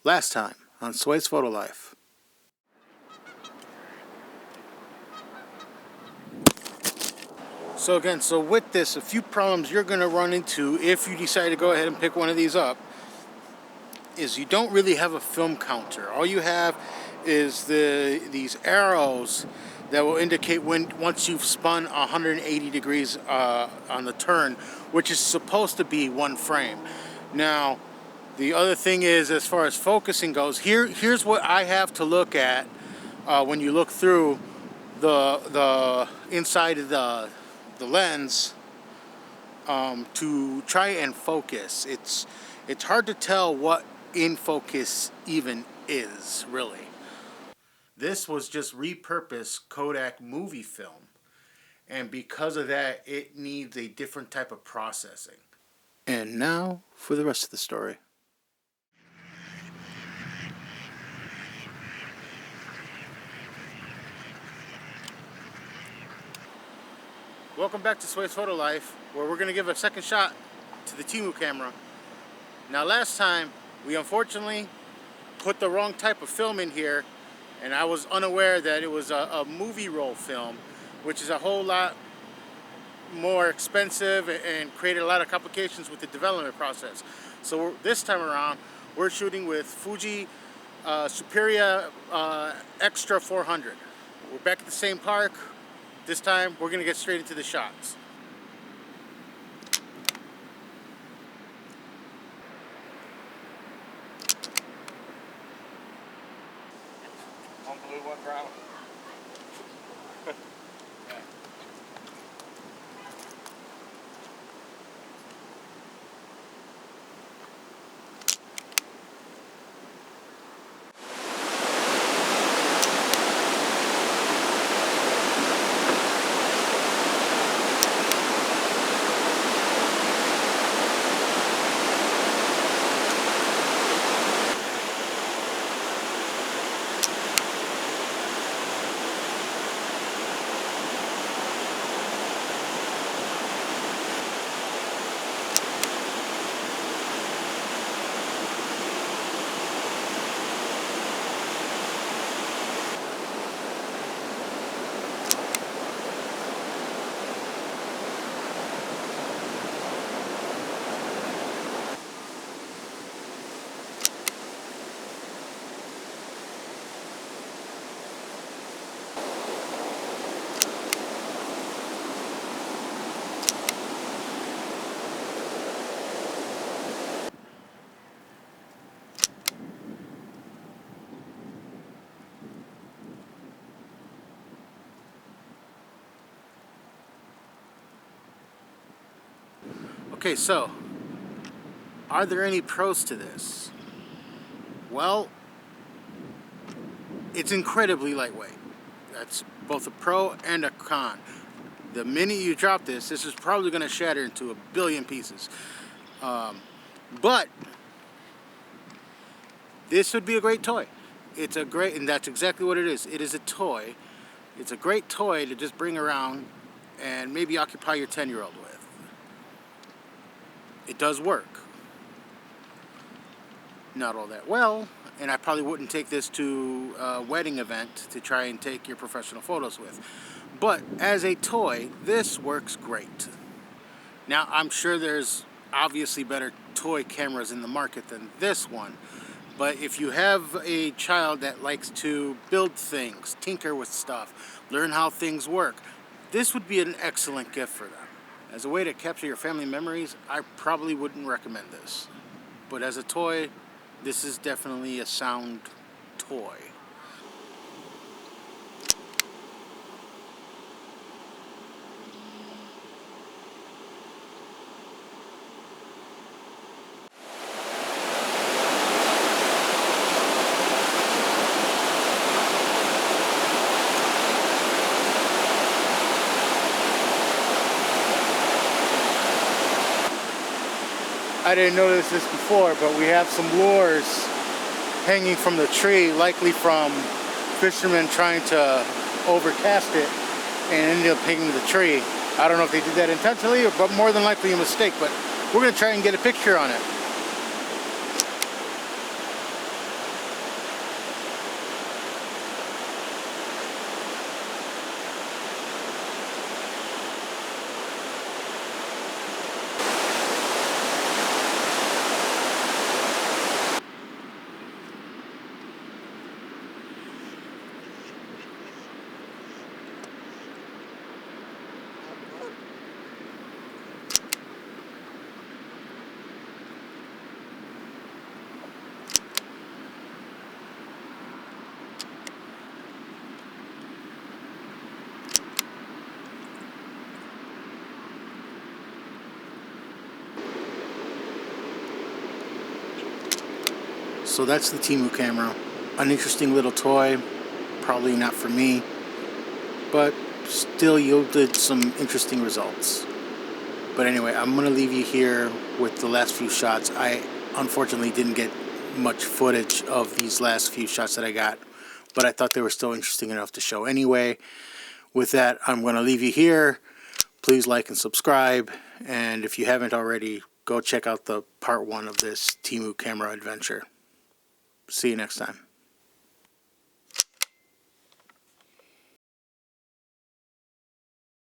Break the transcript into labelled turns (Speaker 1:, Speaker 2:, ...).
Speaker 1: Last time on Sway's Photo Life. So with this, a few problems you're going to run into if you decide to go ahead and pick one of these up is you don't really have a film counter. All you have is these arrows that will indicate once you've spun 180 degrees on the turn, which is supposed to be one frame. Now, the other thing is, as far as focusing goes, here's what I have to look at when you look through the inside of the lens to try and focus. It's hard to tell what in focus even is, really. This was just repurposed Kodak movie film, and because of that, it needs a different type of processing. And now for the rest of the story. Welcome back to Sway's Photo Life, where we're going to give a second shot to the Temu camera. Now, last time we unfortunately put the wrong type of film in here, and I was unaware that it was a movie roll film, which is a whole lot more expensive and created a lot of complications with the development process. So this time around, we're shooting with Fuji Superia Extra 400. We're back at the same park. This time, we're going to get straight into the shots.
Speaker 2: One blue, one brown.
Speaker 1: Okay, so are there any pros to this? Well, it's incredibly lightweight. That's both a pro and a con. The minute you drop this is probably going to shatter into a billion pieces. But this would be a great toy. And that's exactly what it is. It is a toy. It's a great toy to just bring around and maybe occupy your 10-year-old with. It does work. Not all that well, and I probably wouldn't take this to a wedding event to try and take your professional photos with. But as a toy, this works great. Now, I'm sure there's obviously better toy cameras in the market than this one, but if you have a child that likes to build things, tinker with stuff, learn how things work, this would be an excellent gift for them. As a way to capture your family memories, I probably wouldn't recommend this. But as a toy, this is definitely a sound toy. I didn't notice this before, but we have some lures hanging from the tree, likely from fishermen trying to overcast it and ended up hanging the tree. I don't know if they did that intentionally, but more than likely a mistake, but we're going to try and get a picture on it. So that's the Temu camera. An interesting little toy. Probably not for me, but still yielded some interesting results. But anyway, I'm going to leave you here with the last few shots. I unfortunately didn't get much footage of these last few shots that I got, but I thought they were still interesting enough to show anyway. With that, I'm going to leave you here. Please like and subscribe, and if you haven't already, go check out the part 1 of this Temu camera adventure. See you next time.